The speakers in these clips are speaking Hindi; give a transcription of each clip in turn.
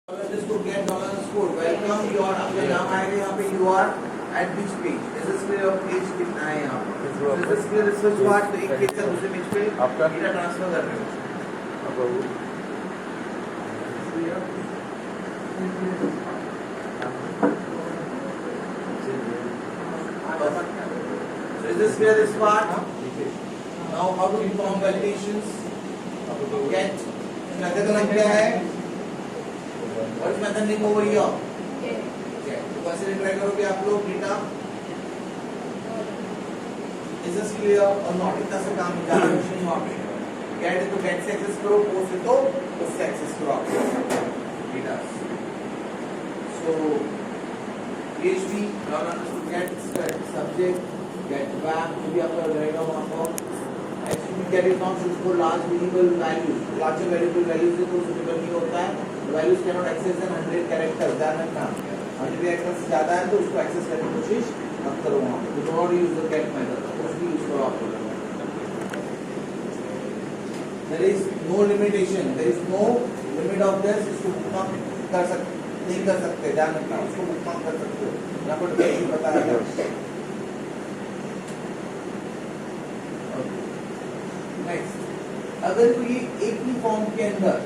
Underscore get dollar underscore welcome you are आपका नाम आएगा यहाँ पे you are at which page this is clear page कितना है यहाँ पे this is clear research part तो एक पेज से दूसरे पेज पे आपका डेटा ट्रांसफर कर रहे हो so is this clear this part now how to perform validations get method का नाम क्या है What is method name over here? Okay. तो कैसे ट्राई करोगे आप लोग data? Is this clear or not? इतना सा काम ज़्यादा मुश्किल नहीं है। Get है तो get से access करो, post है तो post से access करो आप data. So PHP get subject get back जो भी आपका रहेगा वहाँ पर HTTP get is not used for large variable values. Larger variable values से तो suitable नहीं होता है। values cannot access than 100 characters ध्यान रखना 100 characters से ज्यादा है तो उसको एक्सेस करने की कोशिश मत करो वहां पे do not use the get method उसको यूज करो आप लोग there is no limitation there is no limit of this इसको बुकमार्क कर सकते नहीं कर सकते ध्यान रखना उसको बुकमार्क कर सकते हो यहां पर कैसे बताया गया नेक्स्ट अगर तो ये एक ही फॉर्म के अंदर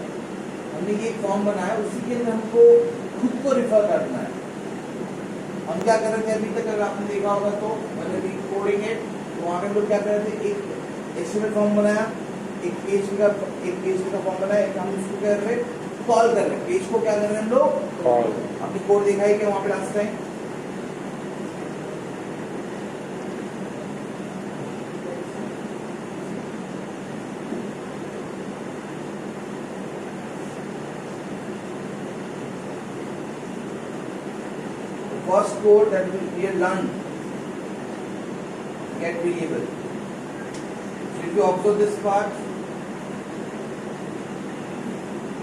हमने ये फॉर्म बनाया उसी के अंदर हमको खुद को रिफर करना है हम क्या कर रहे थे अभी तक अगर आपने देखा होगा तो मैंने भी कोडिंग है तो वहां पे लोग क्या कर रहे थे एक एचटीएमएल फॉर्म बनाया एक पेज का फॉर्म बनाया एक हम उसको क्या कर रहे कॉल कर रहे पेज को क्या कर रहे हैं हम लोग कॉल आपने कोड देखा है क्या वहां पे last time first code that we have learned get variable so if you observe this part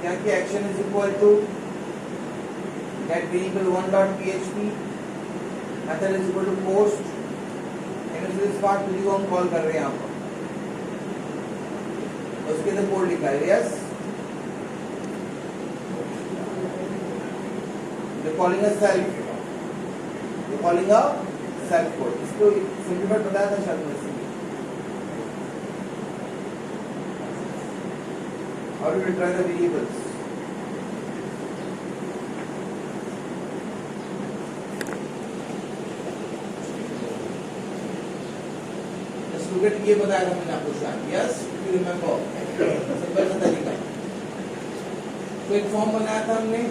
क्या कि action is equal to get variable 1.php method is equal to post and this part to हम कॉल कर रहे हैं यहाँ पर उसके अंदर कोड लिखा है yes we're calling a self calling a self code इसको सिंपलीफाइड बताया था शायद मैंने how do we try the variables just look at ये बताया था मैंने आपको शायद yes if you remember simple सा तरीका तो एक फॉर्म बनाया था हमने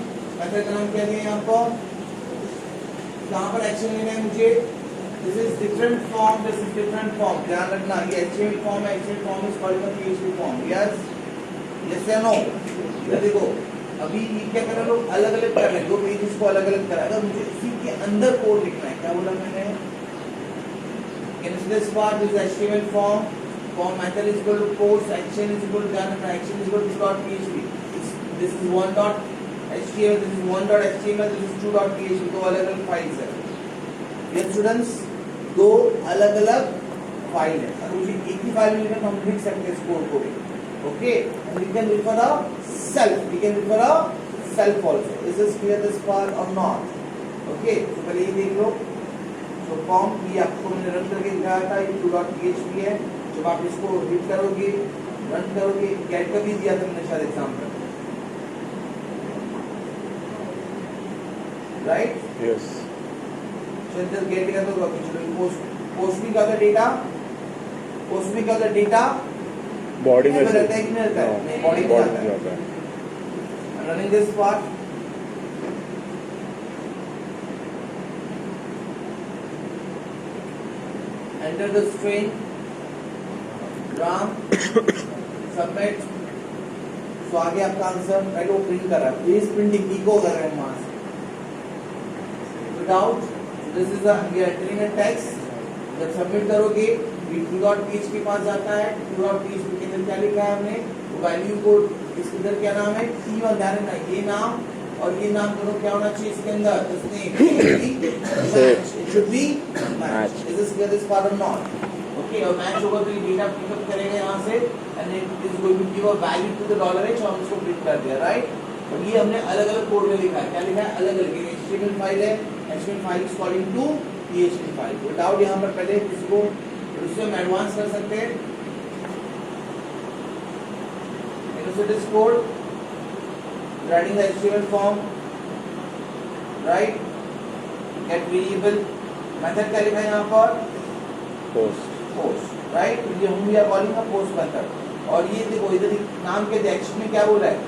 मेथड का नाम क्या दिया यहाँ पर कहाँ पर एक्शन लेना है मुझे this is different form this is different form ध्यान रखना ये एचटीएमएल फॉर्म है HTML form is called the PHP form yes yes या नो ये देखो अभी ये क्या कर रहे हैं लोग अलग अलग कर रहे हैं दो पेजेस को अलग अलग कर रहे हैं अगर मुझे इसी के अंदर कोड लिखना है क्या बोला मैंने in this part is HTML form method is equal to post action is equal to ध्यान रखना action is equal to dot PHP this is 1.html this is 1.html this is 2.php दो अलग अलग फाइल्स है ये स्टूडेंट्स दो अलग अलग फाइल है अगर मुझे एक ही फाइल में लिखना तो हम लिख सकते हैं इस कोड को भी okay we can refer a self also is this clear this part और नॉट ओके तो पहले ये देख लो तो फॉर्म ये आपको मैंने रन करके दिखाया था ये 2.php है जब आप इसको हिट करोगे रन करोगे गेट का भी दिया था मैंने शायद example right yes so just get का तो post भी का डेटा post भी का डेटा बॉडी में रहता है कि नहीं रहता है नहीं बॉडी में आता है running this part enter the string ram submit so आगे आपका आंसर राइट वो प्रिंट कर रहा है इस प्रिंटिंग इको कर रहे हैं वहां से without this is a we are entering a text जब सबमिट करोगे v2.php के पास जाता है 2.php के अंदर क्या लिखा है हमने तो वैल्यू को इसके अंदर क्या नाम है t1 ध्यान रखना ये नाम और ये नाम दोनों क्या होना चाहिए इसके अंदर इसने it should be match is this clear this part or not okay और मैच होगा तो ये डेटा पिकअप करेगा यहाँ से and it is going to give a value to the $h और हम इसको प्रिंट कर दिया राइट और ये हमने अलग अलग कोड में लिखा है। क्या लिखा है? अलग अलग। ये HTML फाइल है, HTML file is calling to PHP file. Without यहाँ पर पहले इसको उससे हम एडवांस कर सकते हैं। This code writing the HTML form, right? Get variable method क्या लिखा है यहाँ पर? post, right? ये हम भी calling का post method। और ये देखो इधर नाम के एक्शन में क्या बोल रहा है?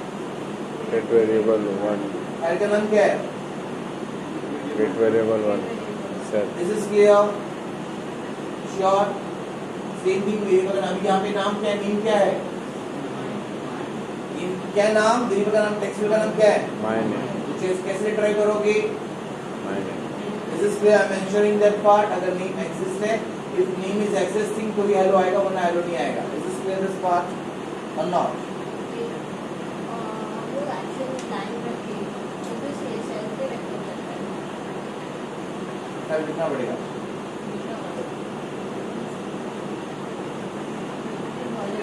get variable 1, फाइल का नाम क्या है? get variable 1 set, This is clear? Sure? Same thing variable का नाम, यहाँ पे नाम क्या है? नेम क्या है? क्या नाम? वेरिएबल का नाम, टेक्स्ट का नाम क्या है? my name, कैसे ट्राई करोगे? my name, This is clear. I'm ensuring that part अगर नेम एक्सिस्ट है, if name is existing तो ये हेलो आएगा वरना हेलो नहीं आएगा। Is this clear this part or not? वो एक्चुअली लाइन रखी तो भी सेल पे रख सकते हैं। सर लिखना पड़ेगा।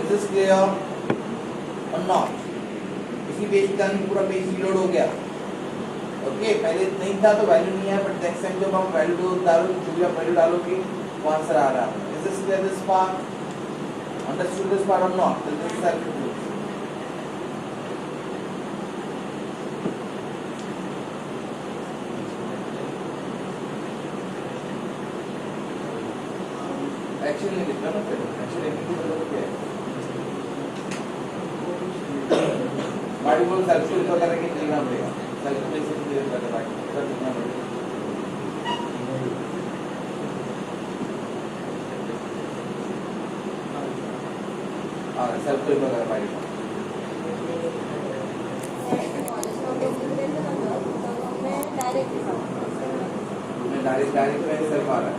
Is this clear or not? इसी पेज पे जाने पूरा पेज रीलोड हो गया। ओके, पहले नहीं था तो वैल्यू नहीं है, बट नेक्स्ट टाइम जब हम वैल्यू डालो, जो भी आप वैल्यू डालोगे वो आंसर आ रहा है। Is this clear this part? Understood this part or not? This is self proof. Action नहीं लिखना ना, फिर एक्शन लिखने की जरूरत क्या है? बाडी बोल सेल्फ टू वगैरह के लिखना पड़ेगा। सेल्फ टू बेसिस क्लियर करना पड़ेगा, सब लिखना पड़ेगा। हां, सेल्फ टू वगैरह बाडी को मैं डायरेक्ट में सेल्फ आ रहा है।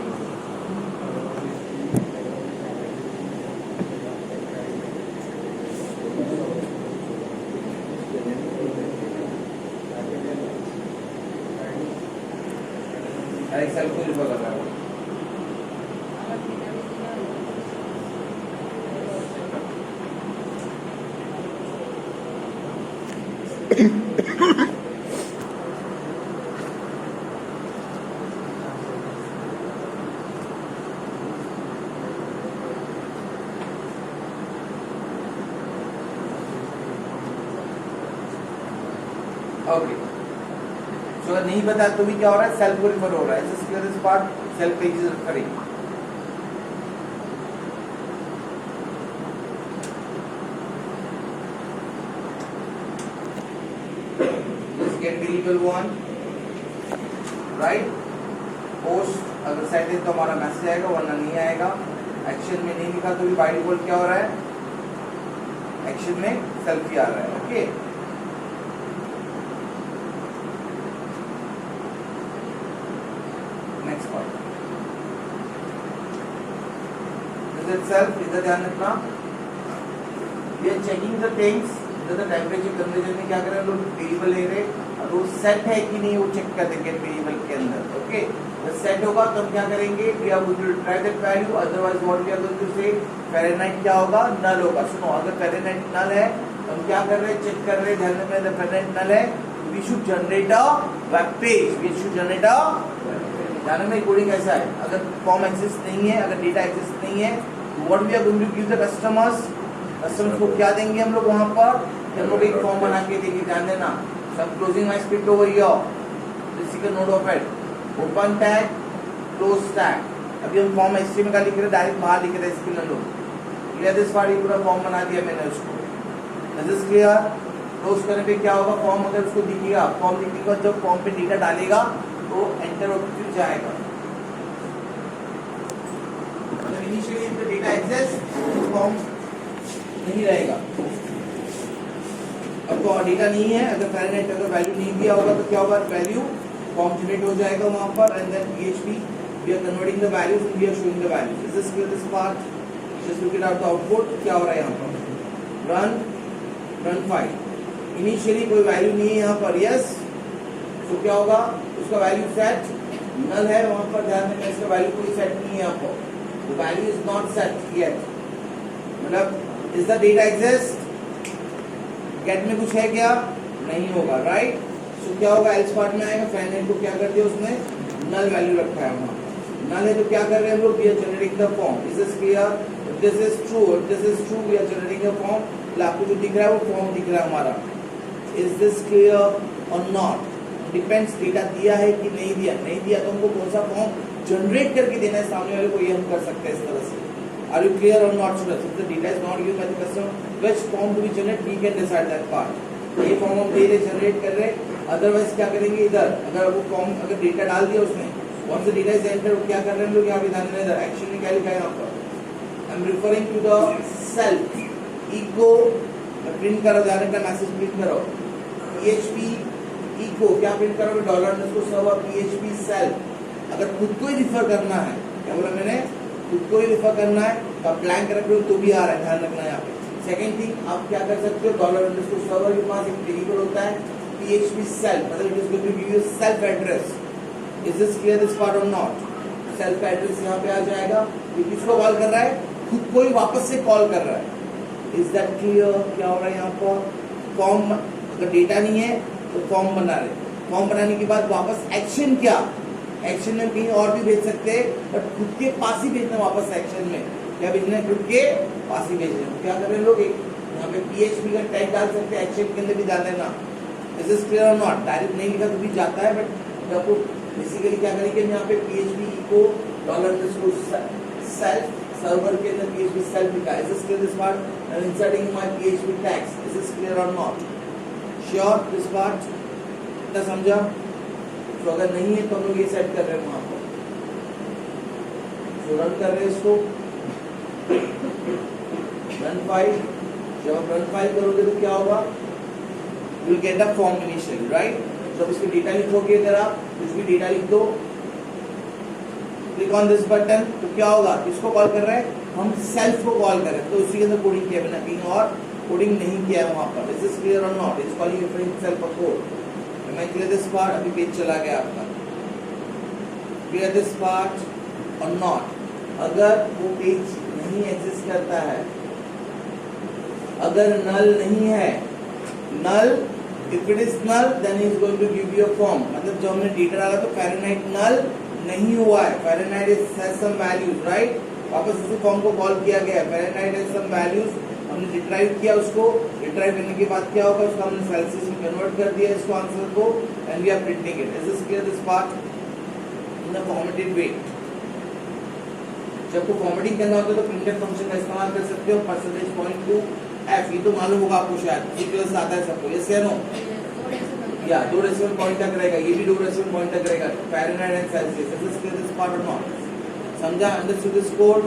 डायरेक्ट सेल्फ को रिफर कर रहा है। ओके, सो अगर नहीं पता तो भी क्या हो रहा है? सेल्फ को रिफर हो रहा है। This clear this part, self page is referring. This get variable 1, right? Post अगर सेट है तो हमारा मैसेज आएगा वरना नहीं आएगा। एक्शन में नहीं लिखा तो भी बाय डिफॉल्ट क्या हो रहा है? एक्शन में सेल्फ ही आ रहा है। Okay, next part. This itself इधर ध्यान रखना। We are checking the things, इधर the temperature conversion में क्या कर रहे हैं लोग? वेरिएबल ले रहे और वो सेट है कि नहीं वो चेक कर देंगे वेरिएबल के अंदर। ओके, जब सेट होगा तो हम क्या करेंगे? We are going to try that value, otherwise what we are going to say? Fahrenheit क्या होगा? null होगा। सुनो, अगर Fahrenheit null है तो हम क्या कर रहे हैं? चेक कर रहे हैं। ध्यान में Fahrenheit null है, we should generate a web page, we should generate a जाने में कोडिंग ऐसा है। अगर फॉर्म एक्सिस्ट नहीं है, अगर डेटा एक्सिस्ट नहीं है, what we are going to give the customers को क्या देंगे हम लोग वहां पर? हम लोग एक फॉर्म बना के देंगे। ध्यान देना, सब closing my script over here, this is the note of it, open tag, close tag. अभी हम फॉर्म एचटीएमएल का लिख रहे हैं, डायरेक्ट बाहर लिख रहे हैं इसके लोग। क्लियर दिस पार्ट, ये पूरा फॉर्म बना दिया मैंने उसको। This is clear. क्लोज करने पे क्या होगा? फॉर्म अगर उसको दिखेगा, फॉर्म दिखने के बाद जब फॉर्म पे डेटा डालेगा तो एंटर होकर फिर जाएगा। मतलब initially the data access form नहीं रहेगा। अब तो डेटा नहीं है, अगर फाइनाइट अगर वैल्यू नहीं दिया होगा तो क्या होगा? वैल्यू फॉर्म जनरेट हो जाएगा वहां पर, and then PHP we are converting the values and we are showing the values. This is clear this part. Just look at the output, क्या हो रहा है यहां पर? Run file. इनिशियली कोई वैल्यू नहीं है यहां पर, यस, तो क्या होगा? उसका वैल्यू सेट नल है वहां पर। ध्यान देना, इसका वैल्यू कोई सेट नहीं है आपको, the value is not set yet. मतलब is the data exist? Get में कुछ है क्या? नहीं होगा, राइट। सो क्या होगा, एल्स पार्ट में आएगा, फाइनाइट को क्या कर दिया उसने, नल वैल्यू रखा है वहां। नल है तो क्या कर रहे हैं हम लोग, we are generating the form. Is this clear? If this is true, we are generating the form. तो आपको जो दिख रहा है वो फॉर्म दिख रहा है हमारा। इज दिस क्लियर और नॉट? डिपेंड्स, डेटा दिया है कि नहीं दिया, नहीं दिया तो हमको कौन सा फॉर्म जनरेट करके देना है सामने वाले को, ये हम कर सकते हैं इस तरह से। Are you clear or not, students? If the data is not given by the customer, which form to be generated, we can decide that part. ये फॉर्म हम दे रहे, जनरेट कर रहे, अदरवाइज क्या करेंगे इधर, अगर वो फॉर्म अगर डेटा डाल दिया उसने, once the data is entered, क्या कर रहे हैं हम लोग यहाँ पे ध्यान देना, इधर एक्शन में क्या लिखा है यहाँ पर, I am referring to the self echo, print करो, ध्यान रखना, मैसेज प्रिंट करो, PHP इको क्या प्रिंट करोगे, $_server PHP सेल्फ। अगर खुद को ही रिफर करना है, क्या बोला मैंने, खुद को ही रिफर करना है तो आप ब्लैंक रख रहे हो तो भी आ रहा है, ध्यान रखना है यहाँ पे। सेकंड थिंग, आप क्या कर सकते हो, $_server के पास एक वेरिएबल होता है PHP सेल्फ, मतलब it is going to give you self address. Is this clear, this part और नॉट? सेल्फ एड्रेस यहाँ पे आ जाएगा, ये किसको कॉल कर रहा है, खुद को ही वापस से कॉल कर रहा है। Is that clear? क्या हो रहा है यहाँ पर, फॉर्म, अगर डेटा नहीं है तो फॉर्म बना रहे, फॉर्म बनाने के बाद वापस एक्शन, क्या एक्शन में कहीं और भी भेज सकते हैं, बट खुद के पास ही भेजना वापस एक्शन में, क्या भेजना है, खुद के पास ही भेजना है। क्या कर रहे हैं लोग, एक यहाँ पे PHP का टैग डाल सकते हैं, एक्शन के अंदर भी डाल देना। इज दिस क्लियर और नॉट? डायरेक्ट नहीं लिखा तो भी जाता है, बट आपको बेसिकली क्या करेंगे, यहाँ पे PHP इको $_self सर्वर के अंदर PHP सेल्फ लिखा है। Is this clear, this part, I am inserting my PHP tags. Is this clear और नॉट? Sure this part? इतना समझा? तो अगर नहीं है तो हम लोग ये सेट कर रहे हैं वहां पर, तो रन कर रहे हैं इसको, रन फाइल। जब आप रन फाइल करोगे तो क्या होगा, you will get a form initially, right. जब इसके डेटा लिखोगे, अगर आप कुछ भी डेटा लिख दो, क्लिक ऑन दिस बटन, तो क्या होगा, किसको कॉल कर रहे हैं, हम सेल्फ को कॉल कर रहे हैं, तो उसी के अंदर कोडिंग किया, बिना कहीं और कोडिंग नहीं किया है वहां पर। इज दिस क्लियर और not? Is calling referring self a code. मैं क्लियर दिस पार्ट? अभी पेज चला गया आपका, क्लियर दिस पार्ट और नॉट? अगर वो पेज नहीं एग्जिस्ट करता है, अगर नल नहीं है, null, if it is null then is going to give you a form, मतलब जब हमने डेटा डाला तो फ़ारेनहाइट नल नहीं हुआ है, fahrenheit is has some values, right. वापस उसी फॉर्म को कॉल किया गया, फ़ारेनहाइट हैज सम वैल्यूज, हमने रिट्राइव किया उसको, रिट्राइव करने के बाद क्या होगा, उसको हमने सेल्सियस में कन्वर्ट कर दिया इसको आंसर को, and we are printing it. Is this clear, this part? In the formatted way. जब को फॉर्मेटिंग करना होता है तो प्रिंटफ फंक्शन का इस्तेमाल कर सकते हो, %.2f, ये तो मालूम होगा आपको शायद, सीक्वेंस आता है सबको, यस या नो? या 2 डेसिमल पॉइंट तक रहेगा, ये भी 2 डेसिमल पॉइंट तक रहेगा, Fahrenheit and Celsius. Is this clear, this part और नॉट? समझा? Understood this code?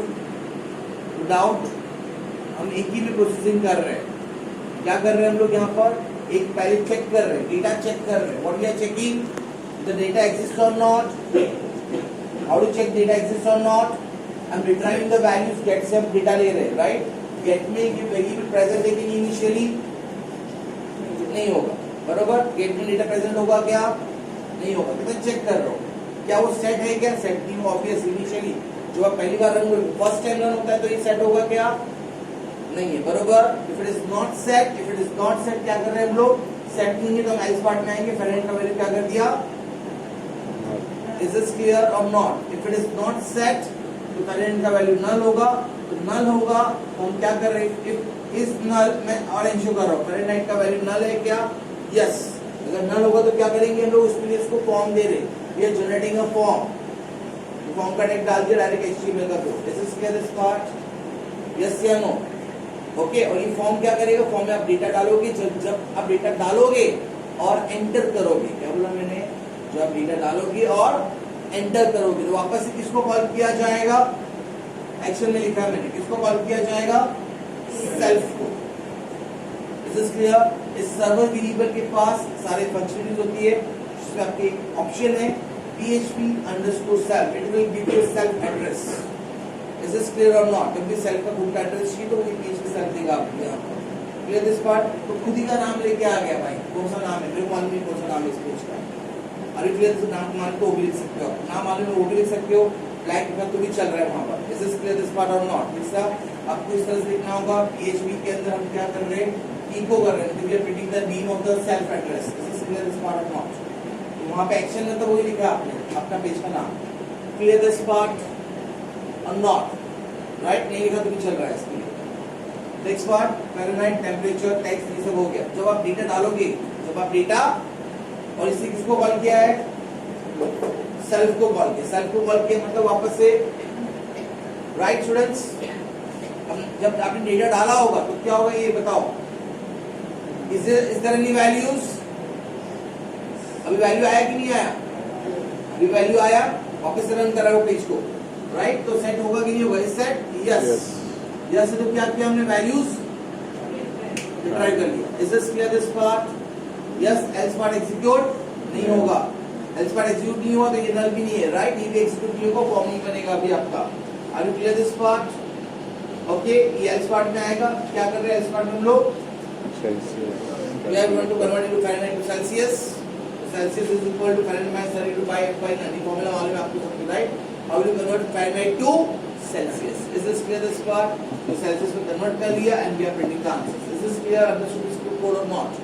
विदाउट, हम एक ही में प्रोसेसिंग कर रहे हैं, क्या कर रहे हैं हम लोग यहाँ पर, एक पहले चेक कर रहे हैं, डेटा चेक कर रहे हैं, what we are checking, the data exist और not. How to check data exist और not, I am retrieving the values, get से हम डेटा ले रहे हैं, राइट। गेट में ये वेरिएबल प्रेजेंट है कि नहीं, इनिशियली नहीं होगा, बरोबर। गेट में डेटा प्रेजेंट होगा क्या, नहीं होगा, कितना चेक कर रहा हूँ, क्या वो सेट है, क्या सेट नहीं, ऑब्वियस इनिशियली जो आप पहली बार रन करोगे, फर्स्ट टाइम रन होता है तो ये सेट होगा क्या, नहीं है, बरोबर। If it is not set, if it is not set, क्या कर रहे हैं हम लोग, सेट नहीं है तो हम एल्स पार्ट में आएंगे, फ़ारेनहाइट का वैल्यू क्या कर दिया, इज दिस क्लियर और not? If it is not set तो फ़ारेनहाइट का वैल्यू नल होगा, तो नल होगा तो हम क्या कर रहे हैं, इफ इज नल, मैं और इंश्योर कर रहा हूँ, फ़ारेनहाइट का वैल्यू नल है क्या, यस। अगर नल होगा तो क्या करेंगे हम लोग, उसके लिए इसको फॉर्म दे रहे, we are generating a form, form का टैग डाल दिया, डायरेक्ट HTML का code. This is clear, this part? Yes या नो? ओके। और ये फॉर्म क्या करेगा, फॉर्म में आप डेटा डालोगे, जब आप डेटा डालोगे और एंटर करोगे, क्या बोला मैंने, जब आप डेटा डालोगे और एंटर करोगे तो वापस से किसको कॉल किया जाएगा, एक्शन में लिखा है मैंने, किसको कॉल किया जाएगा, सेल्फ को। This is clear? इस सर्वर वेरिएबल के पास सारे फंक्शनलिटीज होती है, जिसमें आपके ऑप्शन है PHP_self, it will give you self address. Is this clear or not? जब भी सेल्फ का खुद का एड्रेस चाहिए तो वो PHP सेल्फ देगा आपको यहाँ पर। Clear this part? तो खुद ही का नाम लेके आ गया भाई, कौन सा नाम है, मेरे को मालूम नहीं कौन सा नाम है इस पेज का। अरे क्लियर, नाम मान को वो भी लिख सकते हो, नाम मालूम है वो भी लिख सकते हो, ब्लैंक का तो भी चल रहा है वहाँ पर। Is this clear this part or not? तीसरा, आपको इस तरह से लिखना होगा, PHP के अंदर हम क्या कर रहे हैं, इको कर रहे हैं, we are printing the name of the self address, this is clear this part और नॉट। तो वहां पे एक्शन में तो वही लिखा आपने अपना पेज का नाम, क्लियर दिस पार्ट और नॉट, राइट? नहीं लिखा तो भी चल रहा है इसके लिए। Next part Fahrenheit, temperature, text, ये सब हो गया। जब आप डेटा डालोगे, जब आप डेटा और इसे किसको कॉल किया है, सेल्फ को कॉल किया, सेल्फ को कॉल किया मतलब वापस से, राइट स्टूडेंट्स? जब आपने डेटा डाला होगा तो क्या होगा ये बताओ, इज देयर एनी वैल्यूज? अभी वैल्यू आया कि नहीं आया? अभी वैल्यू आया, वापस से रन करा वो पेज को, राइट? तो सेट होगा कि नहीं होगा? Is set? यस। यस तो क्या किया हमने, वैल्यूज रिट्राइव कर लिया। Is this clear this part? Yes. Else part execute नहीं होगा, एल्स पार्ट एग्जीक्यूट नहीं हुआ तो ये नल भी नहीं है, राइट? ये भी एग्जीक्यूट नहीं होगा, फॉर्म नहीं बनेगा अभी आपका। Are you clear this part? Okay, ये एल्स पार्ट में आएगा। क्या कर रहे हैं एल्स पार्ट में हम लोग? Celsius. We are going to convert into Fahrenheit to Celsius. Celsius is equal to Fahrenheit minus 32 by 90 formula मालूम है आपको सबको, right? How will you convert Fahrenheit to Celsius? Is this clear this part? तो Celsius में convert कर लिया and we are printing the answers. Is this clear? Understood this code or not?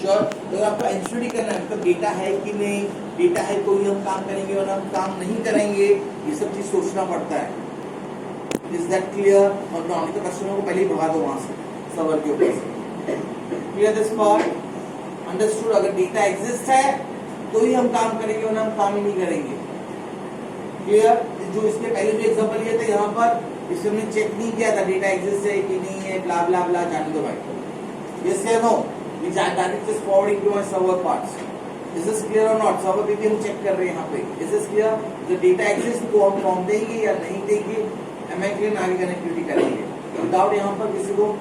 Sure. तो आपको इंस्टीट्यूट करना है, मतलब डेटा है कि नहीं, डेटा है तो ही हम काम करेंगे वरना हम काम नहीं करेंगे, ये सब चीज सोचना पड़ता है। Is that clear or not? तो कस्टमर को पहले ही भगा दो वहां से सर्वर के ऊपर से। Clear this part? Understood? अगर डेटा एग्जिस्ट है तो ही हम काम करेंगे वरना हम काम ही नहीं करेंगे। क्लियर? जो इसके पहले जो एग्जांपल लिए थे यहाँ पर, इसमें हमने चेक नहीं किया था डेटा एग्जिस्ट है कि नहीं है, ब्ला ब्ला ब्ला, जाने दो भाई। यस या no? We directly just forwarding to my server parts. Is this clear और नॉट? सर्वर पे भी हम चेक कर रहे हैं यहाँ पे। Is this clear? जो डेटा एग्जिस्ट को हम फॉर्म देंगे या नहीं देंगे, एम आई क्लियर, आगे कनेक्टिविटी करेंगे विदाउट यहाँ पर किसी को।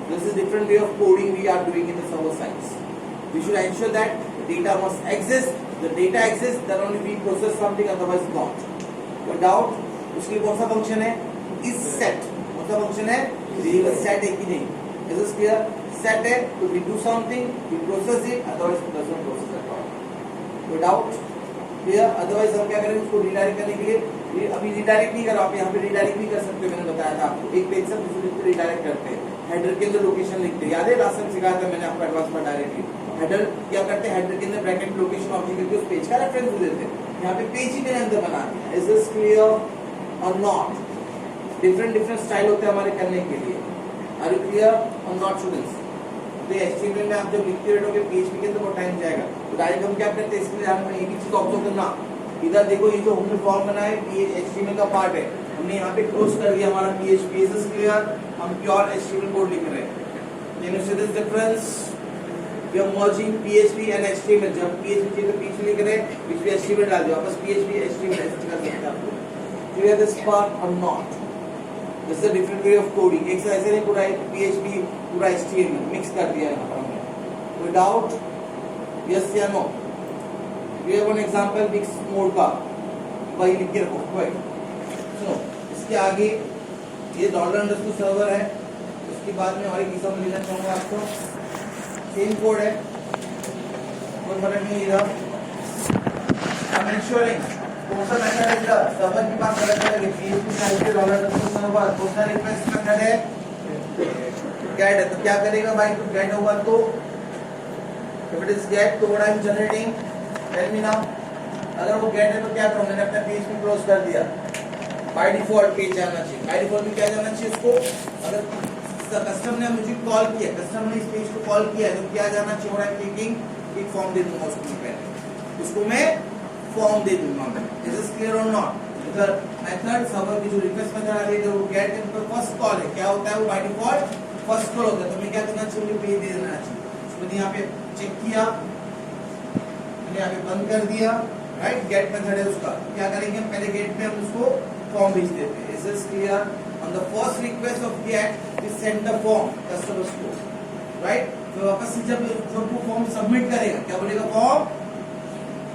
This is different way of coding we are doing in the server sides. We should ensure that data must exist. The data exists, then only we process something, otherwise not. Without, उसके कौन सा फंक्शन है? Is set. कौन सा फंक्शन है? Variable set है कि नहीं? Is this clear? Set है तो we do something, we process it, otherwise it doesn't process at all. Without, clear? Otherwise हम क्या करेंगे उसको redirect करने के लिए, अभी redirect नहीं करो, आप यहाँ पे redirect भी कर सकते हो, मैंने बताया था आपको। एक पेज से दूसरे पेज पे redirect करते हैं। हेडर के अंदर लोकेशन लिखते हैं, याद है लास्ट टाइम सिखाया था मैंने आपको एडवांस में डायरेक्टली। हेडर क्या करते हैं, हेडर के अंदर ब्रैकेट लोकेशन ऑब्जेक्ट करके उस पेज का रेफरेंस दे देते हैं। यहाँ पे पेज ही मेरे अंदर बना दिया। इज दिस क्लियर और नॉट? डिफरेंट स्टाइल होते हैं हमारे करने के लिए। आर यू क्लियर और नॉट स्टूडेंट्स? तो एचटीएमएल में आप जब लिखते रहोगे पीएचपी के अंदर बहुत टाइम जाएगा, तो डायरेक्ट हम क्या करते हैं, इसके लिए हमें एक ही चीज ऑब्जर्व करना। इधर देखो ये जो हमने फॉर्म बनाया है एचटीएमएल का पार्ट है, हमने यहाँ पे क्लोज कर दिया हमारा पीएचपी। Is this clear? हम प्योर एचटीएमएल कोड लिख रहे हैं। Can you see this difference? We are merging PHP and HTML. जब PHP चाहिए तो PHP लिख रहे हैं, बीच में HTML डाल दिया, वापस PHP HTML ऐसे कर सकते हैं आप लोग। Clear this part or not? This is a different way of coding. एक से ऐसे नहीं पूरा PHP पूरा HTML मिक्स कर दिया यहाँ पर हमने। Without, yes या no? We have one example mix mode का, वही लिख के रखो, वही। सुनो, इसके आगे ये $_server है, उसके बाद में और एक एग्जांपल लेना चाहूंगा आपको। सेम कोड है, कोई फर्क नहीं इधर। I'm ensuring कौन सा मेथड है इधर, सर्वर के पास अलग अलग है, PHP का $_server, कौन सा रिक्वेस्ट मेथड है, गेट है। तो क्या करेगा भाई, तो गेट होगा तो if it is get तो what I am generating, tell me now। अगर वो गेट है तो क्या करूँ, मैंने अपना PHP क्लोज कर दिया, बाय डिफॉल्ट पेज जाना चाहिए। बाय डिफॉल्ट में क्या जाना चाहिए उसको, अगर कस्टमर ने मुझे कॉल किया, कस्टमर ने इस पेज को कॉल किया है तो क्या जाना चाहिए, और क्लिकिंग एक फॉर्म दे दूंगा उसको, पहले उसको मैं फॉर्म दे दूंगा मैं। इज दिस क्लियर और नॉट? इधर मेथड सर्वर की जो रिक्वेस्ट मेथड आ रही है, इधर वो गेट है, तो फर्स्ट कॉल है, क्या होता है वो बाय डिफॉल्ट फर्स्ट कॉल होता है, तो मैं क्या करना चाहिए, पेज दे देना चाहिए। उसको यहाँ पे चेक किया, मैंने यहाँ पे बंद कर दिया, राइट? गेट मेथड है उसका, क्या करेंगे हम पहले गेट पे हम उसको फॉर्म भेज देते हैं। Is this clear? On the first request of get, we send the form customers को, right? तो वापस से जब वो फॉर्म सबमिट करेगा, क्या बोलेगा फॉर्म,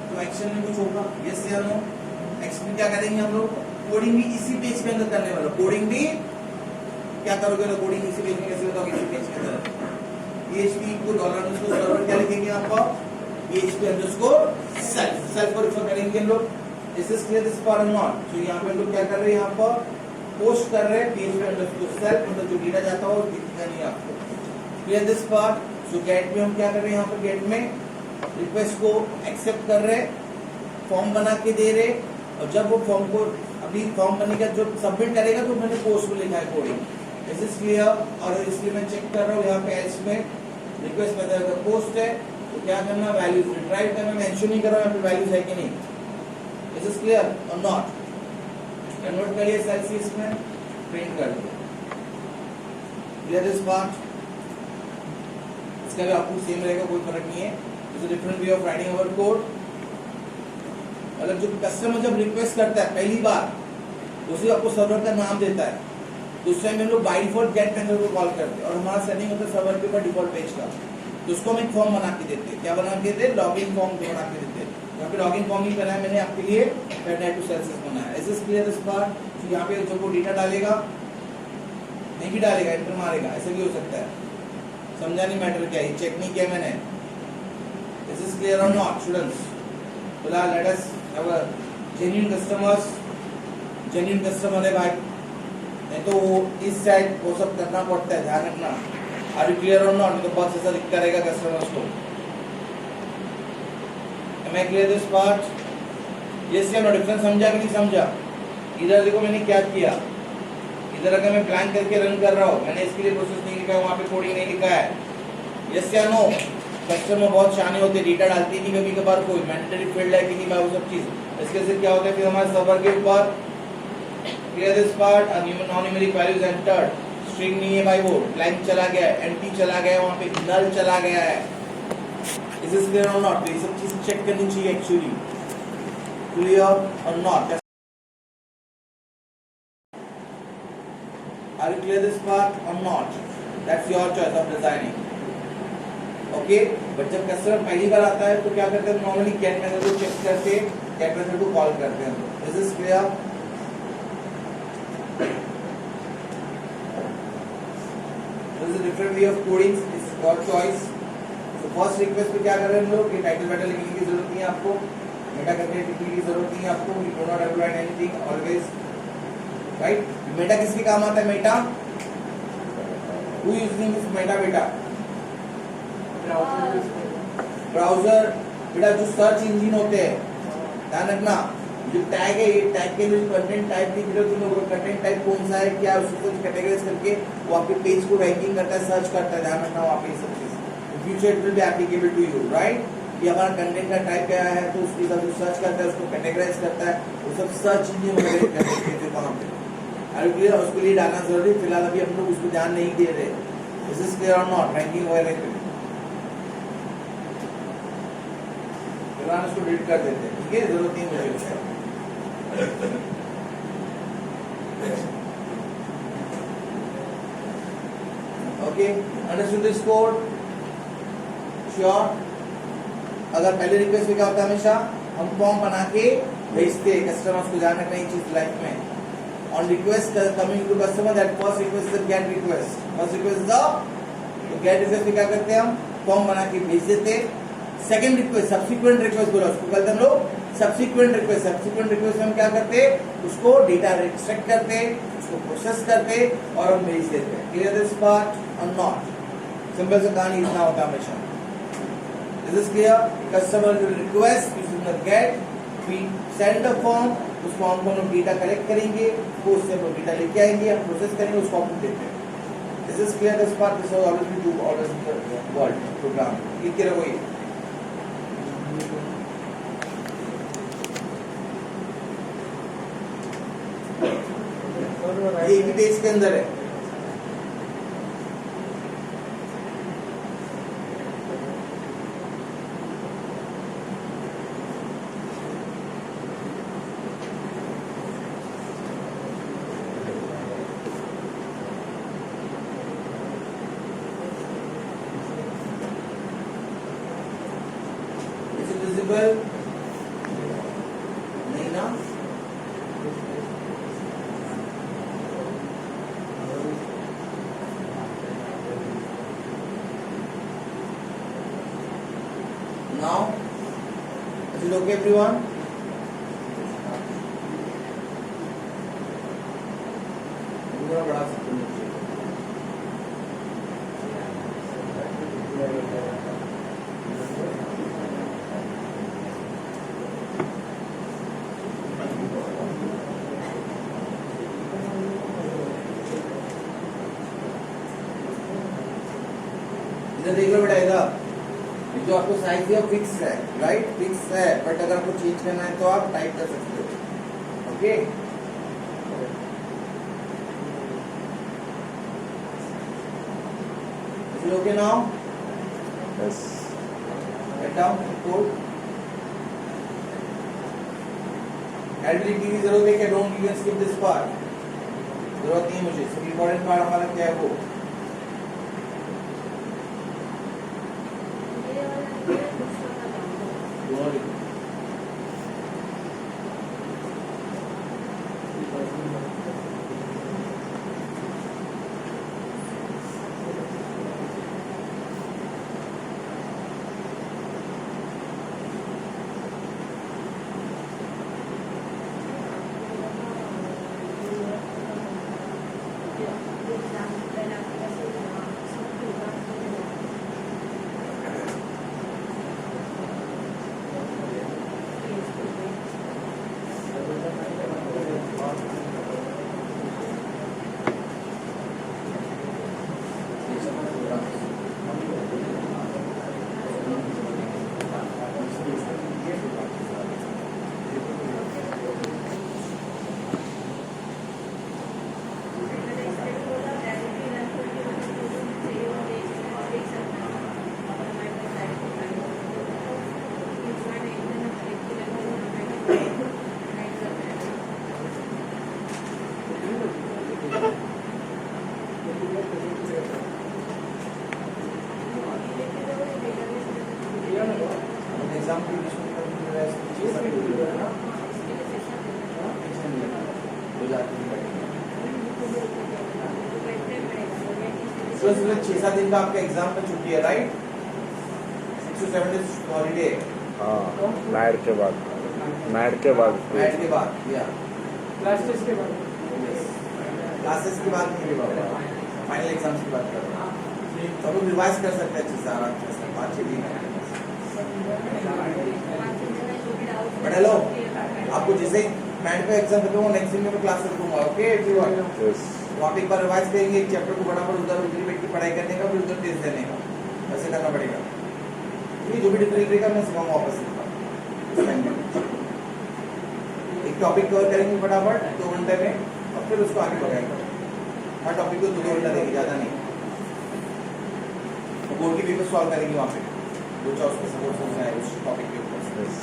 तो एक्शन में कुछ होगा, यस या नो? एक्शन क्या करेंगे हम लोग, कोडिंग भी इसी पेज के अंदर करने वाला। कोडिंग भी क्या करोगे ना, कोडिंग इसी पेज में कैसे बताओगे, इसी पेज के अंदर PHP को $_server क्या लिखेंगे यहाँ पर, PHP सेल्फ को रिफर करेंगे हम लोग। इस क्लियर दिस पार्ट और नॉट? तो यहाँ पे हम लोग क्या कर रहे हैं, यहाँ पर पोस्ट कर रहे हैं PHP_self, मतलब जो डेटा जाता हो दिखेगा नहीं आपको। Clear this part? So gate में हम क्या कर रहे हैं, यहाँ पर गेट में रिक्वेस्ट को एक्सेप्ट कर रहे, फॉर्म बना के दे रहे, और जब वो फॉर्म को अभी फॉर्म बनेगा जो सबमिट करेगा तो मैंने पोस्ट में लिखा है कोडिंग। Is this clear? और इसलिए मैं चेक कर रहा हूँ यहाँ पे एल्स में रिक्वेस्ट मेथड का पोस्ट है, तो क्या करना, वैल्यूज रिट्राइव करना, मेंशन नहीं कर रहा हूँ यहाँ पे वैल्यूज है कि नहीं। इज दिस क्लियर और नॉट? कन्वर्ट करिए सेल सी इसमें, प्रिंट कर दो। Clear this part? इसका भी आपको सेम रहेगा, कोई फर्क नहीं है। It's a different way of writing our code. मतलब जो कस्टमर जब रिक्वेस्ट करता है पहली बार, उसे आपको सर्वर का नाम देता है, तो उस टाइम हम लोग बाय डिफॉल्ट गेट मेथड को कॉल करते हैं, और हमारा सेटिंग होता है सर्वर के ऊपर डिफॉल्ट पेज का, तो उसको हम एक फॉर्म बना के देते हैं। क्या बना के देते हैं? लॉगिन फॉर्म बना के देते हैं। यहाँ पे लॉगिन फॉर्म ही बनाया मैंने आपके लिए, टू सेल्सियस बनाया। Is this clear this part? तो यहाँ पे जब वो डेटा डालेगा, नहीं भी डालेगा, एंटर मारेगा, ऐसा भी हो सकता है, समझा नहीं मैटर क्या है, चेक नहीं किया मैंने। इज दिस क्लियर और नॉट स्टूडेंट्स? फिलहाल let us have a genuine customers. Genuine customer है भाई, नहीं तो वो इस साइड वो सब करना पड़ता है, ध्यान रखना। आर यू क्लियर और नॉट? तो बहुत ऐसा दिखता रहेगा कस्टमर्स को। Am I clear this part? Yes या नो? डिफरेंस समझा कि नहीं समझा? इधर देखो मैंने क्या किया, इधर अगर मैं प्लान करके रन कर रहा हूँ, मैंने इसके लिए प्रोसेस नहीं लिखा है, वहाँ पे कोडिंग नहीं लिखा है। यस या नो? कस्टमर बहुत शाने होते, डेटा डालते नहीं कभी कभार, कोई मैंडेटरी फील्ड है कि नहीं भाई, वो सब चीज। इसके से क्या होता है, फिर हमारे सर्वर के ऊपर clear this part, non numeric values entered, string नहीं है भाई, वो ब्लैंक चला गया है, एम्प्टी चला गया है, वहाँ पे नल चला गया है। इज दिस क्लियर और नॉट? ये सब चीज चेक करनी चाहिए एक्चुअली, क्लियर और not? Are you clear this part or not? That's your choice of designing. Okay? But जब कस्टमर पहली बार आता है तो क्या करते हैं, नॉर्मली गेट मेथड को चेक करके गेट मेथड को कॉल करते हैं। Is this clear? There is a different way of coding. It's your choice. So first request पे क्या कर रहे हैं हम लोग, ये टाइटल वाइटल लिखने की जरूरत नहीं है आपको, मेटा करके लिखने की जरूरत नहीं है आपको, you do not have to write anything always, right? Meta किसके काम आता है? Meta who using this Meta? बेटा ब्राउजर, बेटा जो सर्च इंजन होते हैं, ध्यान रखना, जो टैग है, ये टैग के लिए कंटेंट टाइप दिख रहे हो तुम लोग, कंटेंट टाइप कौन सा है, क्या उसको कैटेगराइज करके वो आपके पेज को रैंकिंग करता है, सर्च करता है, ध्यान रखना वहाँ पे सब चीज। Future it will be applicable to you, right? ये हमारा कंटेंट का टाइप क्या है, तो उसके हिसाब से सर्च करता है, उसको कैटेगराइज करता है, वो सब सर्च इंजन वगैरह करते हैं वहाँ पे। Are you clear? उसके लिए डालना जरूरी, फिलहाल अभी हम लोग उसको ध्यान नहीं दे रहे। Is this clear or not? Ranking वगैरह पे फिलहाल उसको डिलीट कर देते हैं, ठीक है, जरूरत नहीं मुझे उसका। Okay, understood this code? Sure? अगर पहले रिक्वेस्ट में क्या होता है, हमेशा हम फॉर्म बना के भेजते हैं कस्टमर्स को, ध्यान रखना ये चीज लाइफ में। On request coming to customer, that first request is the get request. First request is the get request में क्या करते हैं, हम फॉर्म बना के भेज देते। सेकंड रिक्वेस्ट, सब्सिक्वेंट रिक्वेस्ट बोला उसको, कहते हम लोग सब्सिक्वेंट रिक्वेस्ट। सब्सिक्वेंट रिक्वेस्ट में हम क्या करते, उसको डेटा एक्सट्रैक्ट करते, उसको प्रोसेस करते और हम भेज देते। क्लियर दिस पार्ट और नॉट? सिंपल से कहानी इतना होता है हमेशा। Is this clear? Customer will request using the get, we send the form, उस फॉर्म को हम लोग डेटा कलेक्ट करेंगे, तो उससे हम लोग डेटा लेके आएंगे, हम प्रोसेस करेंगे, उसको हम देते हैं। This is clear this part? This is always we do always in the world program. लिख के रखो ये। ये भी पेज के अंदर है। visible? नहीं ना? Now, is it okay everyone? थोड़ा बढ़ा सकते हैं। इधर देख लो बेटा, इधर जो आपको साइज दिया फिक्स है, राइट, फिक्स है, बट अगर आपको चेंज करना है तो आप टाइप कर सकते हो। Okay, okay now Yes. write down code editing की जरूरत है क्या? Don't even skip this part, जरूरत नहीं है मुझे, सब इंपॉर्टेंट पार्ट हमारा क्या है वो। ये वाला ये दूसरा का नाम दोनों लिखो। एग्जाम की छह सात दिन का आपका एग्जाम का छुट्टी है, राइट, 6 to 7 days हॉलीडे, हाँ, मैट के बाद, मैट के बाद, मैट के बाद या क्लासेस के बाद क्लासेस की बात नहीं कर रहा, फाइनल एग्जाम्स की बात कर रहा हूँ। सब लोग रिवाइज कर सकते हैं अच्छे से, आराम से, 5-6 दिन है। बट हेलो, आपको जैसे मैट का एग्जाम खत्म हो, नेक्स्ट दिन में मैं क्लास रखूंगा, ओके एवरीवन। Yes. तो आप एक बार रिवाइज करेंगे, एक चैप्टर को फटाफट उधर उधर बैठ के पढ़ाई करने का, फिर उधर टेस्ट देने का, ऐसे करना पड़ेगा। ये जो भी डिटेल रहेगा मैं सिखाऊंगा वापस से। एक टॉपिक कवर करेंगे फटाफट 2 घंटे में, और फिर उसको आगे बढ़ाएंगे। हर टॉपिक को 2 घंटा देंगे, ज़्यादा नहीं। बोर्ड के पेपर सॉल्व करेंगे वहाँ पे, जो चाहे उसको सपोर्ट सोचना है उस टॉपिक के ऊपर। Yes.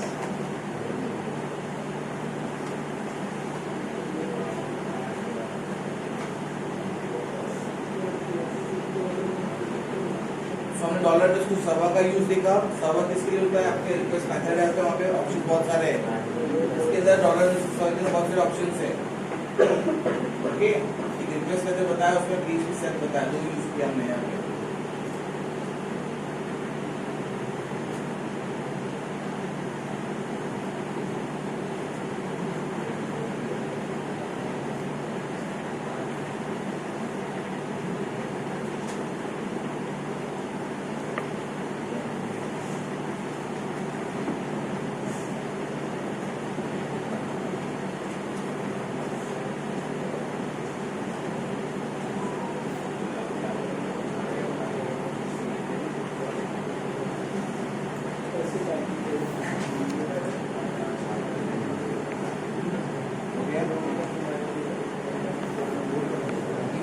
हमने डॉलर टेस्ट टू सर्वर का यूज देखा। सर्वर किसके लिए होता है? आपके रिक्वेस्ट मेथड है, वहाँ पे ऑप्शन बहुत सारे हैं, इसके अंदर डॉलर टेस्ट सर्वर के बहुत सारे ऑप्शंस हैं। ओके, एक रिक्वेस्ट मेथड बताया, उसमें PHP सेट बताया, 2 यूज किया हमने यहाँ पे।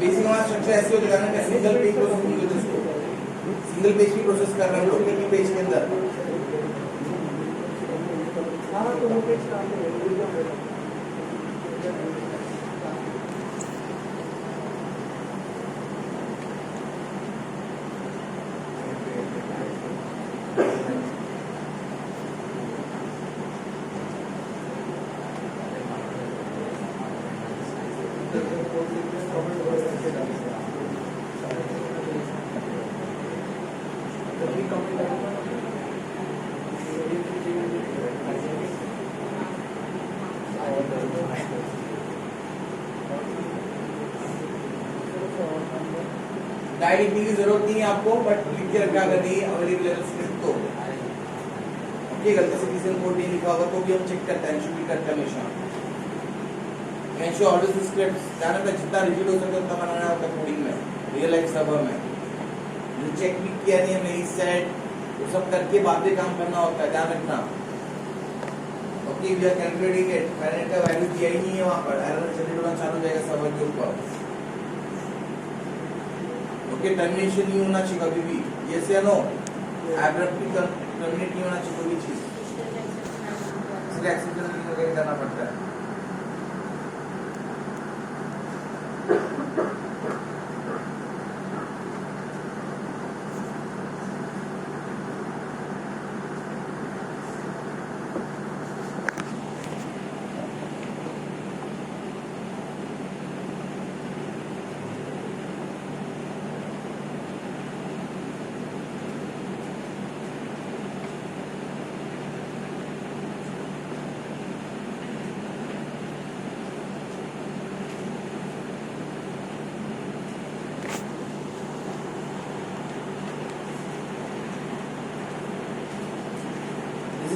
बेसिक हमारा स्ट्रक्चर ऐसे होता है ना, single page process, single page की प्रोसेस कर रहे हैं लोग, एक ही पेज के अंदर। हाँ तो वो पेज काम करेगा। डायरी लिखने की जरूरत नहीं है आपको, बट लिख के रखा, अगर नहीं अवेलेबल है स्क्रिप्ट तो ये गलती से किसी ने कोड नहीं लिखा होगा तो भी हम चेक करते हैं, इशू भी करते हैं हमेशा। ऑलवेज स्क्रिप्ट जाना था, जितना रिजिड हो सके उतना बनाना होता है कोडिंग में, रियल लाइफ सर्वर में। चेक भी किया नहीं हमने इस सेट, वो सब करके बाद में काम करना होता है, ध्यान रखना। Okay, we are calculating it, मैंने का वैल्यू दिया ही नहीं है वहां पर, एरर जनरेट होना चालू हो जाएगा सर्वर के ऊपर। ओके, टर्मिनेशन नहीं होना चाहिए कभी भी, यस या नो, एब्रप्टली टर्मिनेट नहीं होना चाहिए कोई भी चीज, इसलिए एक्सेप्टेंस नहीं करना पड़ता है।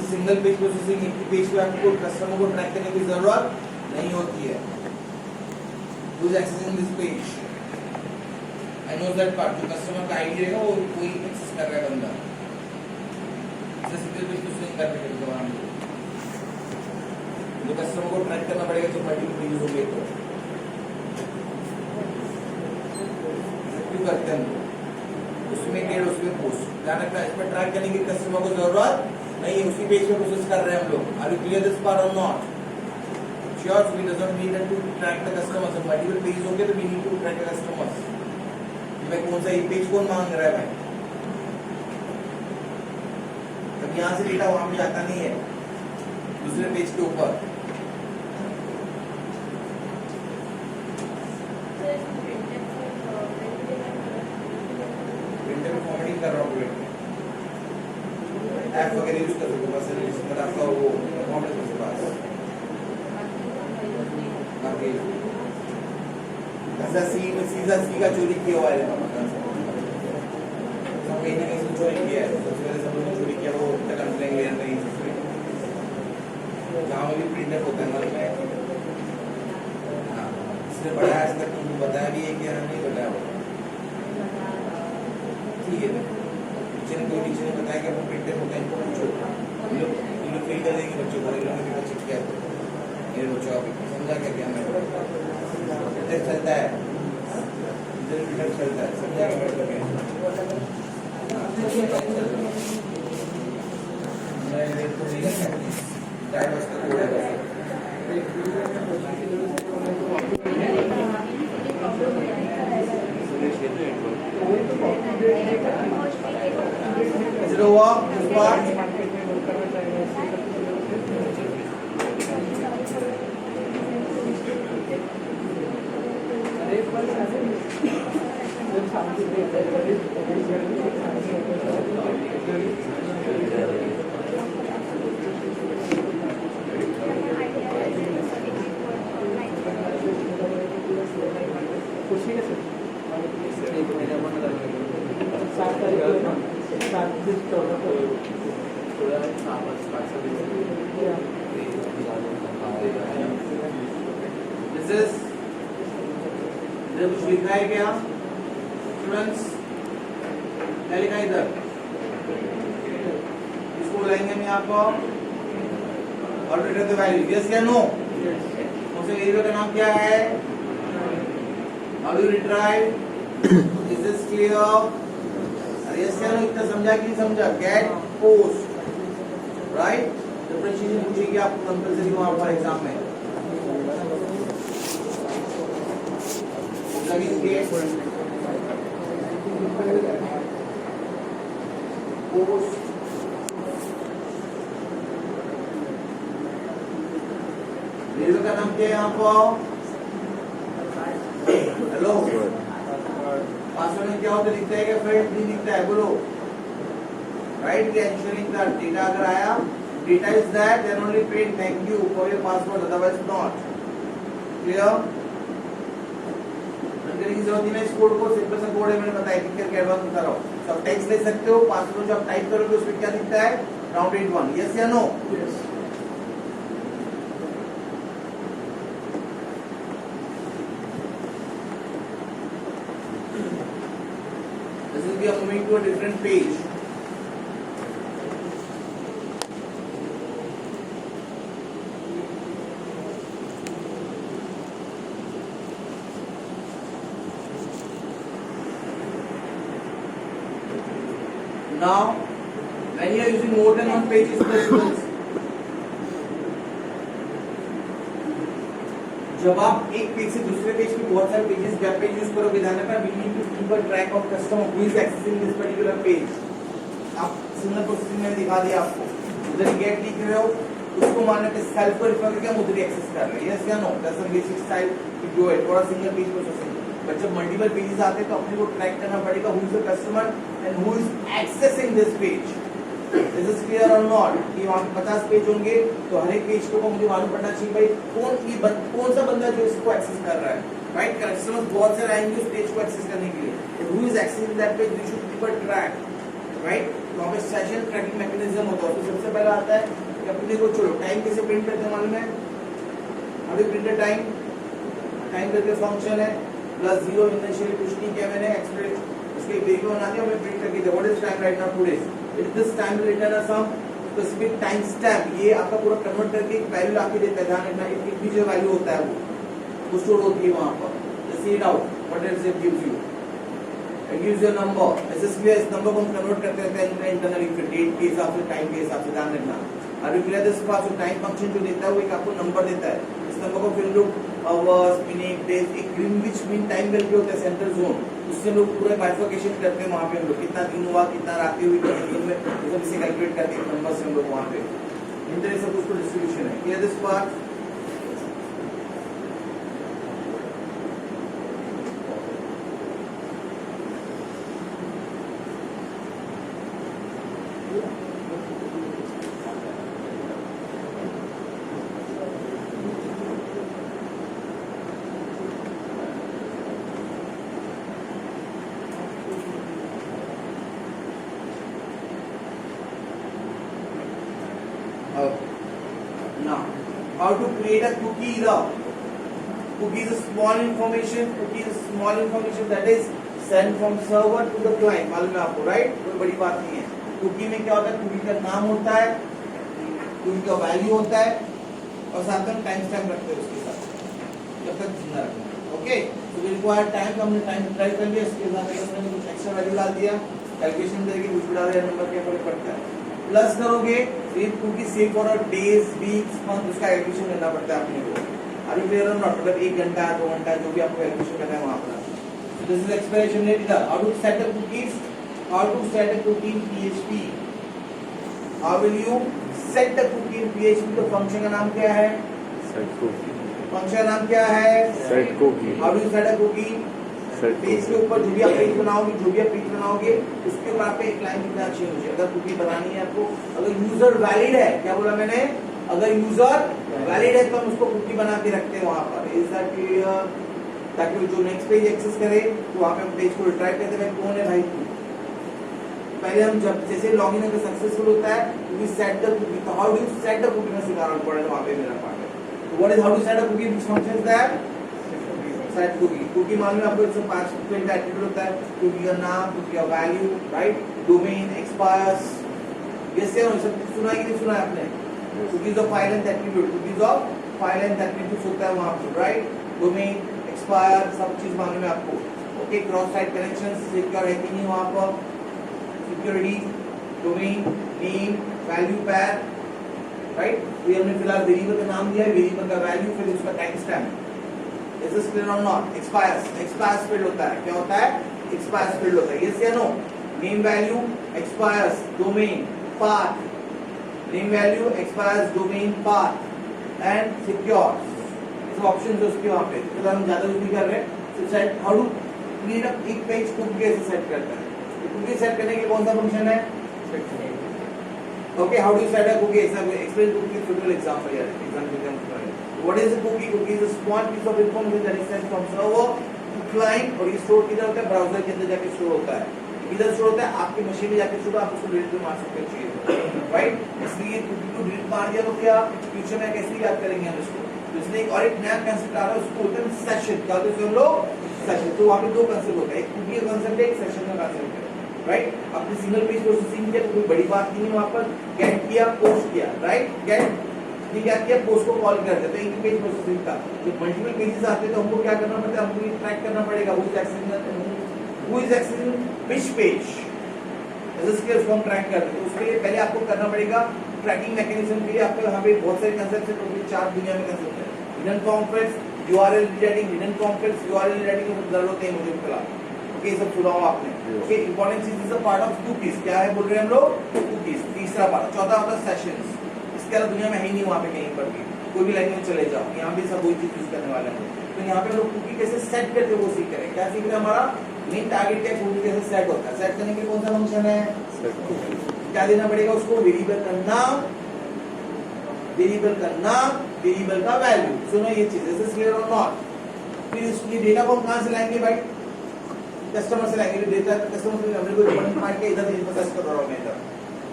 सिंगल पेज प्रोसेसिंग, एक ही पेज पे आपको कस्टमर को ट्रैक करने की जरूरत नहीं होती है। Who is accessing this page? I know that part, जो कस्टमर का आईडी रहेगा वो कोई एक्सेस कर रहा है बंदा, जैसे सिंगल पेज प्रोसेसिंग करने के दौरान जो कस्टमर को ट्रैक करना पड़ेगा जो मल्टीपल पेज हो गए तो क्यों करते हैं उसमें गेट उसमें पोस्ट, ध्यान रखना इस पर ट्रैक करने की कस्टमर को जरूरत नहीं, उसी पेज पे प्रोसेस कर रहे हैं हम लोग। Are you clear this part और not? Sure, we doesn't need to track the customers, multiple page होंगे तो we need to track the customers. भाई कौन सा पेज कौन मांग रहा है भाई, तब यहाँ से डेटा वहां पे जाता नहीं है दूसरे पेज के ऊपर। प्रिंटर में फॉर्मेटिंग कर रहा हूँ, ऐप वगैरह यूज कर सकते हो, बस इसमें आपका वो फॉर्मेट कर सकते हो। बाकी ऐसा सी में सीधा सी का चोरी किया हुआ है, सब कहीं ना कहीं से चोरी किया है, सबसे पहले सब लोगों ने चोरी किया, वो तक कंप्लेन ले नहीं सकते। गाँव में भी प्रिंटर होता है मतलब में, हाँ इसने पढ़ाया आज तक तुमको बताया भी है कि हाँ नहीं बताया होगा, ठीक है। टीचर ने बताया कि प्रिंटर होता है, इनको पूछो, ये लोग फेल कर देंगे बच्चों को, इन्होंने पेपर चेक किया तो मेरे बच्चों को समझा क्या क्या मैं प्रिंटर चलता है, प्रिंटर चलता है, समझा क्या मैं टाइम उसका कोड है Is it over? This part? This is कुछ लिखा है क्या स्टूडेंट्स, क्या लिखा है इधर, इसको बुलाएंगे हम यहाँ पर और रिटर्न द वैल्यू, यस या नो। उसे वेरिएबल का नाम क्या है, how do retrieve, is this clear, yes या नो, इतना समझा कि नहीं समझा, गेट पोस्ट, राइट। डिफरेंशिएशन पूछेगी आपको कंपलसरी वहां पर एग्जाम में, लगेंगे पोस्ट वेरिएबल का नाम क्या है यहाँ पर, हेलो पासवर्ड में क्या होता है, दिखता है क्या फील्ड नहीं दिखता है, बोलो राइट। एंशरिंग दैट डेटा अगर आया, data is that then only print thank you for your password, otherwise not. Clear, की जरूरत नहीं है, इस कोड को सिंपल सा कोड है, मैंने बताया कि करके एडवांस बता रहा हूं। तो आप टेक्स्ट ले सकते हो, पासवर्ड जो आप टाइप करोगे उसमें क्या दिखता है, राउंडेड वन, यस या no. This is we are moving to a different page. Now, when you are using more than one page, is this. जब आप एक पेज से दूसरे पेज पे बहुत सारे पेजेस वेब पेज यूज करोगे, ध्यान रखना we need to keep a track of customer who is accessing this particular page. आप सिग्नल प्रोसेसिंग में दिखा दिया आपको, उधर गेट लिख रहे हो, उसको मानना कि सेल्फ को रिफर करके हम उधर एक्सेस कर रहे हैं, यस या no, that's the basic style to do it for a single page processing. But जब मल्टीपल पेजेस आते हैं तो अपने को ट्रैक करना पड़ेगा who is the customer and who is accessing this page. Is this clear or not? कि वहाँ पे 50 पेज होंगे तो हर एक पेज को मुझे मालूम पड़ना चाहिए भाई कौन सा बंदा जो इसको एक्सेस कर रहा है, राइट? कस्टमर्स बहुत सारे आएंगे उस पेज को एक्सेस करने के लिए. Who is accessing that page? We should keep a track, right? तो वहाँ पे सेशन ट्रैकिंग मैकेनिज्म होता है. तो सबसे पहला आता है कि अपने को चलो टाइम कैसे प्रिंट करते हैं मालूम है? अभी प्रिंटर टाइम करके फंक्शन है +0 इनिशियली कुछ नहीं किया मैंने, एक्सप्रेस उसके वेरिएबल बना दिया, मैं प्रिंट करके दिया what is time right now today. If this time will return a some specific time stamp, ये आपका पूरा कन्वर्ट करके एक वैल्यू आपके देता है. ध्यान रखना एक इंटीजर वैल्यू होता है, वो स्टोर होती है वहाँ पर. Just see it out. What does it gives you? It gives you a number. ऐसे इस नंबर को हम कन्वर्ट करते रहते हैं इंटरनली डेट के हिसाब से, टाइम के हिसाब से. ध्यान रखना. अभी clear this pass time function जो देता है वो एक आपको नंबर देता है. इस नंबर को फिर लोग आवर्स, मिनट, डेज, एक ग्रीनविच मीन टाइम वैल्यू होता है सेंट्रल जोन, उससे लोग पूरा बाइफर्केशन करते हैं. वहाँ पे हम लोग कितना दिन हुआ, कितना रातें हुई, कितने दिन में, ये सब इसे कैलकुलेट करते हैं नंबर से हम लोग वहाँ पे. इन तरह से उसको डिस्ट्रीब्यूशन है. Clear this part? Now, how to create a cookie? Cookie is a small information. Cookie is a small information that is sent from server to the client. मालूम है आपको, राइट? कोई बड़ी बात नहीं है. Cookie में क्या होता है? Cookie का नाम होता है, cookie का वैल्यू होता है और साथ में टाइम स्टैम्प रखते हैं उसके साथ, जब तक जिंदा रखना. ओके, तो रिक्वायर्ड टाइम का हमने टाइम ट्राई कर लिया. इसके साथ मैंने कुछ एक्स्ट्रा वैल्यू डाल दिया, कैलकुलेशन करके कुछ भी डाल दिया, नंबर क्या फर्क पड़ता है. प्लस करोगे save cookie save for days, weeks, month, उसका कैलकुलेशन करना पड़ता है अपने को. अभी क्लियर और नॉट, मतलब 1 घंटा 2 घंटा जो भी आपको कैलकुलेशन करना है वहाँ पर. दिस इज एक्सप्लेनेशन रेट इधर. How to set up cookies, how to set a cookie in PHP. How will you set a cookie in PHP? तो फंक्शन का नाम क्या है? Set cookie. फंक्शन का नाम क्या है? Set cookie. How do you set a cookie? Page के ऊपर जो भी आप पेज बनाओगे, जो भी आप पेज बनाओगे, उसके ऊपर आप एक लाइन लिखना चाहिए मुझे. अगर कुकी बनानी है आपको, अगर यूजर वैलिड है, क्या बोला मैंने? अगर यूजर वैलिड है तो हम उसको कुकी बना के रखते हैं वहां पर. Is that clear? ताकि जो नेक्स्ट पेज एक्सेस करे तो वहां पे हम पेज को रिट्राइव करते हैं कौन है भाई तू. पहले हम जब जैसे लॉगिन अगर सक्सेसफुल होता है तो वी सेट द कुकी. तो how do you set the cookie? मैं सिखा रहा हूं, पढ़े वहां पे मेरा पार्ट है. तो what is how to set a cookie? Which function is that? Set cookie. Cookie मालूम है आपको, इसमें 5 डिफरेंट एट्रिब्यूट होता है. कुकी का नाम, कुकी का वैल्यू, राइट, डोमेन, एक्सपायर्स. ये सब सुना है कि नहीं सुना है आपने? Cookies of file and attribute, cookies of file and attributes होता है वहां पर, राइट. डोमेन, एक्सपायर, सब चीज मालूम है आपको. Okay, cross site connections secure है कि नहीं वहां पर? सिक्योरिटी, डोमेन, नेम, वैल्यू पैर, राइट. तो हमने फिलहाल वेरिएबल का नाम दिया है, वेरिएबल का वैल्यू, फिर उसका time stamp. Is this clear or not? Expires field होता है. क्या होता है? Expires field होता है. Yes या no? Name value expires, domain, path. Name value expires, domain, path, and secure. इस ऑप्शन जो उसके वहाँ पे, तो हम ज़्यादा यूज नहीं कर रहे. So set how to create up एक पेज को कैसे सेट करता है? कुकी सेट करने के लिए कौन सा फंक्शन है? Okay, how do you set a cookie? Explain cookie typical example here. What is a cookie? Cookie is a small piece of information that is sent from server to client, और ये स्टोर किधर होता है? ब्राउजर के अंदर जाके स्टोर होता है. किधर स्टोर होता है? आपकी मशीन में जाके स्टोर, आप उसको डिलीट मार सकते हो, राइट. इसलिए cookie को डिलीट मार दिया तो क्या फ्यूचर में कैसे याद करेंगे हम इसको? तो इसलिए एक और एक नया कंसेप्ट आ रहा है, उसको बोलते हैं सेशन. क्या होता है हम लोग? सेशन. तो वहाँ पे 2 कंसेप्ट होता है, एक cookie का कंसेप्ट है, एक सेशन का कंसेप्ट है. राइट? आपने सिंगल पेज प्रोसेसिंग किया तो कोई बड़ी बात नहीं है, वहां पर गेट किया, पोस्ट किया, राइट? गेट ये क्या किया, पोस्ट को कॉल कर देते हैं, एक पेज प्रोसेसिंग का। जब मल्टीपल पेजेस आते हैं तो हमको क्या करना पड़ता है, हमको ये ट्रैक करना पड़ेगा who is accessing which page, इसके उसको हम ट्रैक करते हैं। तो उसके लिए पहले आपको करना पड़ेगा ट्रैकिंग मैकेनिज्म के लिए आपको यहाँ पे बहुत सारे कंसेप्ट है, टोटल 4 दुनिया में कंसेप्ट है। Hidden conference, URL redirecting, hidden conference, URL redirecting की जरूरत नहीं मुझे फिलहाल, ओके? सब सुना हो आपने, ओके? इंपॉर्टेंट चीज is a part of cookies, क्या है बोल रहे हैं हम लोग, कुकीज। तीसरा पार्ट, चौथा होता है सेशंस। इसके अलावा दुनिया में है ही नहीं वहाँ पे कहीं पर भी, कोई भी लैंग्वेज चले जाओ, यहाँ पे सब वही चीज यूज करने वाले हैं। तो यहाँ पे लोग कुकी कैसे सेट करते हैं वो सीख रहे हैं। क्या सीख रहे हैं, हमारा मेन टारगेट क्या है, कुकी कैसे सेट होता है। सेट करने के लिए कौन सा फंक्शन है, क्या देना पड़ेगा उसको, वेरिएबल का नाम, वेरिएबल का नाम, वेरिएबल का वैल्यू। सुनो ये चीज, इज दिस क्लियर और नॉट? फिर ये डेटा को हम कहां से लाएंगे भाई, कस्टमर से लाएंगे। डेटा कस्टमर से हमने कोई पॉइंट मार के इधर प्रोसेस कर रहा हूं मैं इधर,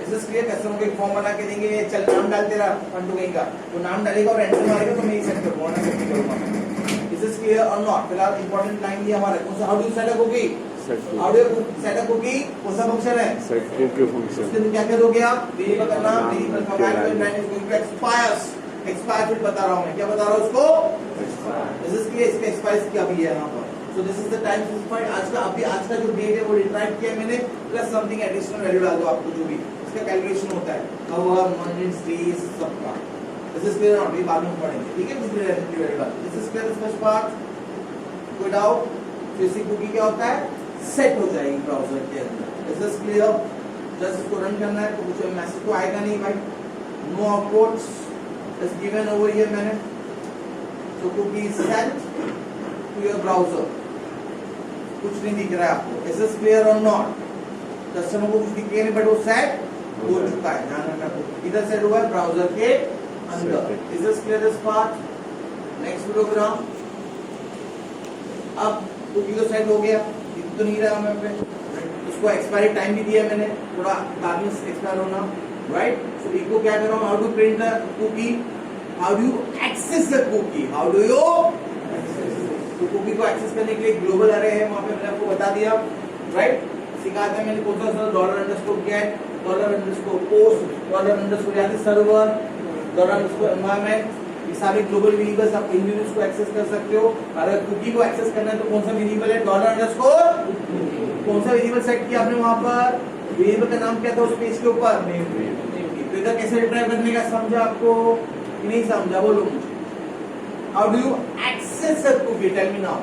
इज दिस क्लियर? कस्टमर को एक फॉर्म बना के देंगे, चल नाम डाल तेरा फंडू कहीं का, तो नाम डालेगा और एंटर मारेगा तो मैं ये सेट करूंगा ना, सेट करूंगा मैं। इज दिस क्लियर और नॉट? फिलहाल इंपॉर्टेंट लाइन ये हमारा कौन सा, how do you set a cookie, how do you set a cookie, कौन सा फंक्शन है, सेट कुकी फंक्शन। उसके अंदर क्या क्या दोगे आप, वेरिएबल का नाम, वेरिएबल का value, and is going to expires, expire फिर बता रहा हूं मैं, क्या बता रहा हूं उसको, दिस इज क्लियर? इसका एक्सपायर क्या भी है यहाँ पर। So this is the time specified. आज का अभी आज का जो डेट है वो रिट्राइट किया मैंने, प्लस समथिंग एडिशनल वैल्यू डाल दो आपको, जो भी इसका कैलकुलेशन होता है, आवर, मंथ्स, डेज, सबका। This is clear not? ये बाद में पढ़ेंगे, ठीक है? दिस इज वेरी बात, this is clear first part, कोई डाउट? फिर कुकी क्या होता है, सेट हो जाएगी ब्राउजर के अंदर। This is clear? जस्ट इसको रन करना है तो कुछ मैसेज तो आएगा नहीं भाई, no outputs is given over here मैंने। So cookie is set to your browser, कुछ नहीं दिख रहा है आपको, इज दिस क्लियर और नॉट? कस्टमर को कुछ दिख नहीं, बट वो सेट हो चुका है, ध्यान रखना। इधर सेट हुआ है ब्राउजर के अंदर। Is this clear this part? Next program, अब कुकी तो सेट हो गया, दिख तो नहीं रहा हमें पे, उसको एक्सपायरी टाइम भी दिया मैंने, थोड़ा बाद में एक्सपायर होना, राइट? सो इनको क्या कर रहा हूं, how to print the cookie, how do you access the cookie, how do you, तो कुकी को एक्सेस करने के लिए ग्लोबल अरे है, वहां पे मैंने आपको बता दिया, राइट? सिखा दिया मैंने कौन सा, dollar underscore get, dollar underscore post, dollar underscore यानी सर्वर, डॉलर अंडरस्कोर एनवायरनमेंट, ये सारे ग्लोबल वेरिएबल्स आप इन यूनिट्स को एक्सेस कर सकते हो। अगर कुकी को एक्सेस करना है तो कौन सा वेरिएबल है, डॉलर अंडरस्कोर, कौन सा वेरिएबल सेट किया आपने वहां पर, वेरिएबल का नाम क्या था उस पेज के ऊपर, तो इधर कैसे रिट्राइव करने का समझा आपको कि नहीं समझा, बोलो मुझे। How do you access a cookie, tell me now,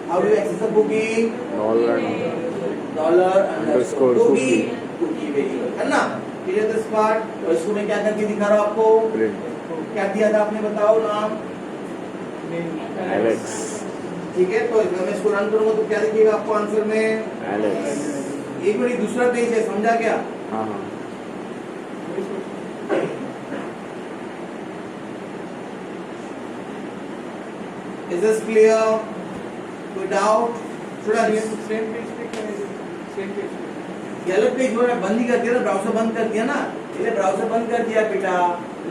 how do you access a cookie, dollar underscore cookie, cookie variable है ना, क्लियर दिस पार्ट? और इसको मैं क्या करके दिखा रहा हूं आपको, क्या दिया था आपने बताओ नाम, एलेक्स, ठीक है? तो मैं इसको रन करूंगा तो क्या दिखेगा आपको आंसर में, एलेक्स। एक मिनट, दूसरा पेज है, समझा क्या? हाँ, इज दिस क्लियर? कोई डाउट? सेम पेज पे क्या है, सेम पेज पे ये अलग पेज हो रहा है, बंद ही कर दिया ना, ब्राउजर बंद कर दिया ना, इसलिए ब्राउजर बंद कर दिया बेटा,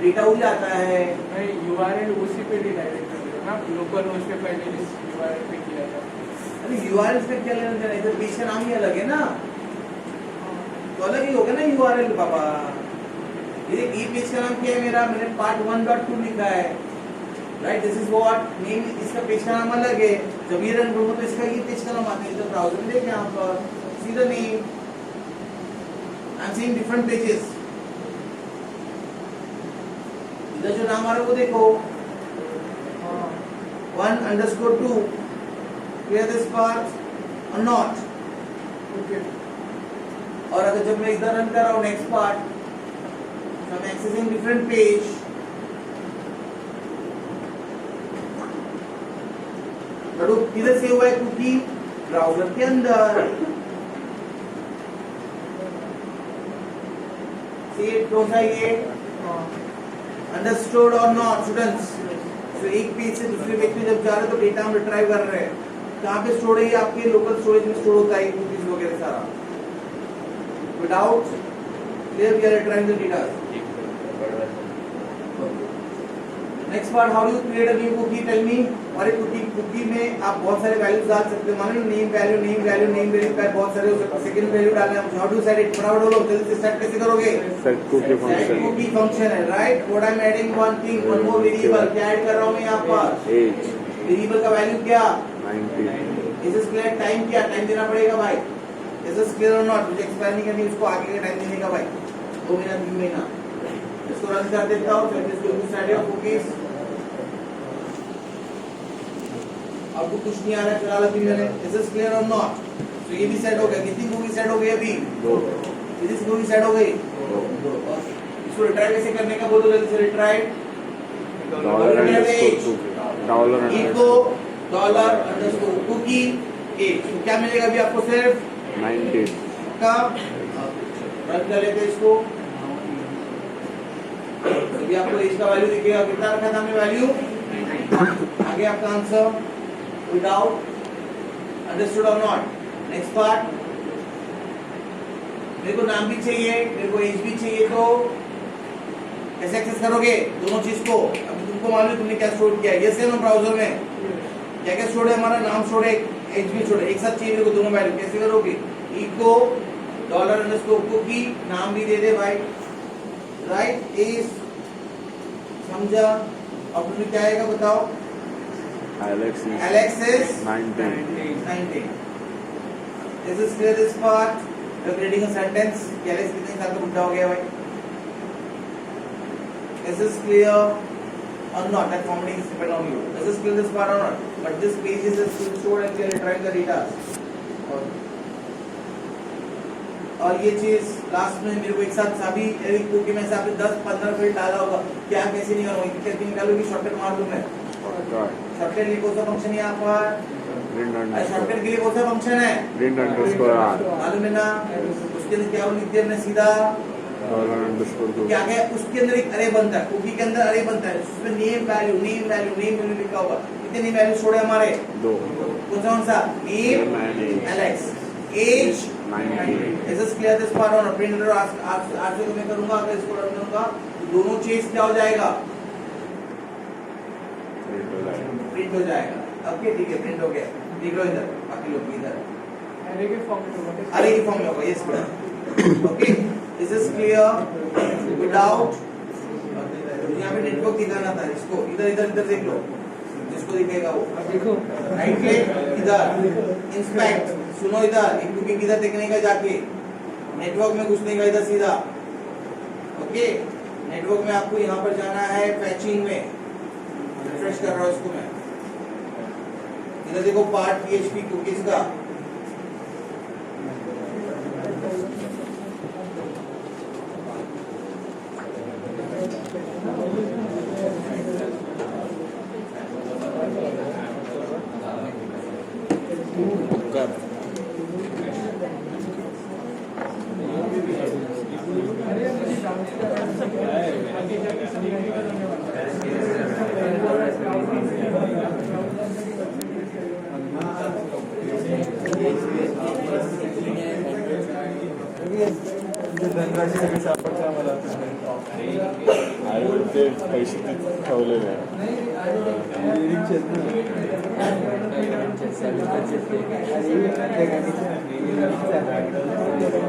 डेटा उड़ जाता है। नहीं, यूआरएल उसी पे रिडायरेक्ट कर देगा ना, लोकल होस्ट पे पहले जिस यूआरएल पे किया था। अरे यूआरएल से क्या लेना देना, इधर पेज का नाम ही अलग है ना, तो अलग ही होगा ना यूआरएल बाबा। ये पेज का नाम क्या है मेरा, मैंने पार्ट 1.2 लिखा है, right? This is what name, इसका पेज का नाम अलग है। जब ये रन करूंगा तो इसका ये पेज का नाम आता है, इधर ब्राउजर में देखिए यहाँ पर see the name, I am seeing different pages. इधर जो नाम आ रहा है वो देखो, 1_2, clear this part or not? Okay, और अगर जब मैं इधर रन कर रहा हूँ next part, so I'm accessing different page, but किधर से हुआ है कुकी, ब्राउजर के अंदर। कौन सा ये, अंडरस्टूड और नॉट स्टूडेंट्स? तो एक पेज से दूसरे पेज पे जब जा रहे हैं तो डेटा हम रिट्राइव कर रहे हैं, कहाँ पे स्टोर है, ये आपके लोकल स्टोरेज में स्टोर होता है कुकीज वगैरह सारा। Without clear we are retrieving the data. Next part, how do you create a new cookie, tell me. और एक कुकी में आप बहुत सारे वैल्यूज डाल सकते हो, मानो नेम वैल्यू का बहुत सारे हो सकते हैं। सेकंड वैल्यू डालना है, हाउ डू सेट इट, फटाफट बोलो, जल्दी से सेट कैसे करोगे। Set cookie set function cookie function है, right. What I am adding one thing, one more variable, क्या ऐड कर रहा हूं मैं यहां पर, एज वेरिएबल का वैल्यू क्या, 90 इज इज क्लियर, टाइम क्या, टाइम देना पड़ेगा भाई, इज इज क्लियर और नॉट, मुझे एक्सप्लेन नहीं करनी, उसको आगे का टाइम देने का भाई, 2 महीना 3 महीना। इसको रन कर देता हूं, फिर इसको सेट योर कुकीज। आपको कुछ नहीं आ रहा है फिलहाल अभी मैंने, इज इज क्लियर और नॉट। तो ये भी सेट हो गया, कितनी कुकी सेट हो गई अभी, 2 इस कुकी सेट हो गई। इसको रिट्राई कैसे करने का बोलो, जल्दी से रिट्राई। इको $कुकी एज, तो क्या मिलेगा अभी आपको, सिर्फ 90 का रन कर लेते हैं इसको। अभी आपको एज का वैल्यू दिखेगा, कितना रखा था हमने वैल्यू, आगे आपका आंसर विदाउट, अंडरस्टूड और नॉट। नेक्स्ट पार्ट, मेरे को नाम भी चाहिए, मेरे को एज भी चाहिए, तो कैसे एक्सेस करोगे दोनों चीज को। अभी तुमको मालूम है तुमने क्या स्टोर किया है, यस है ना, ब्राउजर में क्या क्या स्टोर है, हमारा नाम स्टोर है, एज भी स्टोर है, एक साथ चाहिए मेरे को दोनों वैल्यू, कैसे करोगे, इको $_कुकी, नाम भी दे दे भाई, राइट, एज, समझा। अब तुम्हें क्या आएगा बताओ, Alex is 90 19. This is clear, this part. You are creating a sentence. कि Alex कितने साल का बुढ़ा हो गया भाई, this is clear or not, that formatting is depend on you. This is clear, this part or not, but this page is still stored and we are trying the data. और ये चीज लास्ट में मेरे को एक साथ सभी कुकी में से आपने 10-15 फील्ड डाला होगा, क्या कैसे नहीं करूँगा, कैसे निकालूंगी, शॉर्टकट मार दूं मैं, शॉर्टकट के लिए कौन सा फंक्शन है यहाँ पर, शॉर्टकट के लिए कौन सा फंक्शन है, $_r मालूम है ना, उसके अंदर क्या लिख दिया हमने सीधा, क्या क्या उसके अंदर एक अरे बनता है, कुकी के अंदर अरे बनता है, उसमें नेम वैल्यू लिखा होगा, कितने वैल्यू छोड़े हमारे, 2 कौन सा, name Alex, age 90 Is this clear, this part और प्रिंटर आज को मैं करूंगा, अगर इसको रन करूंगा तो दोनों चीज क्या हो जाएगा, प्रिंट हो जाएगा। ओके ठीक है, प्रिंट हो गया, देख लो इधर, बाकी लोग भी इधर अरे के फॉर्म में होगा, अरे की फॉर्म में होगा, yes sir. Okay, this is clear without, यहाँ पे नेटवर्क दिखाना था, इसको इधर देख लो, जिसको दिखेगा वो देखो, राइट क्लिक इधर, इंस्पेक्ट, सुनो इधर, एक कुकी किधर देखने का, जाके नेटवर्क में घुसने का, इधर सीधा। ओके, नेटवर्क में आपको यहाँ पर जाना है, फैचिंग में, रिफ्रेश कर रहा हूँ इसको मैं, इधर देखो पार्ट PHP कुकीज का, पैसे ठेवलेले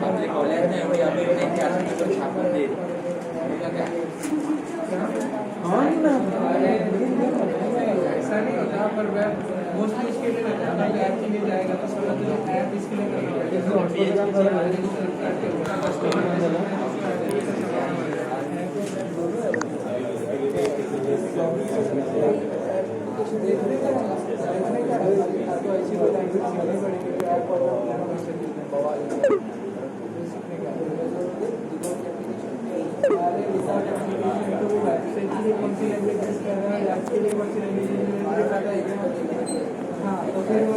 आपले कॉलेज ने एवढी अपेक्षा आहे की आपण छापून देईल ऐसा नहीं होता, पर मोस्टली इसके लिए ऐप के लिए जाएगा तो समझ ऐप इसके लिए हाँ तो फिर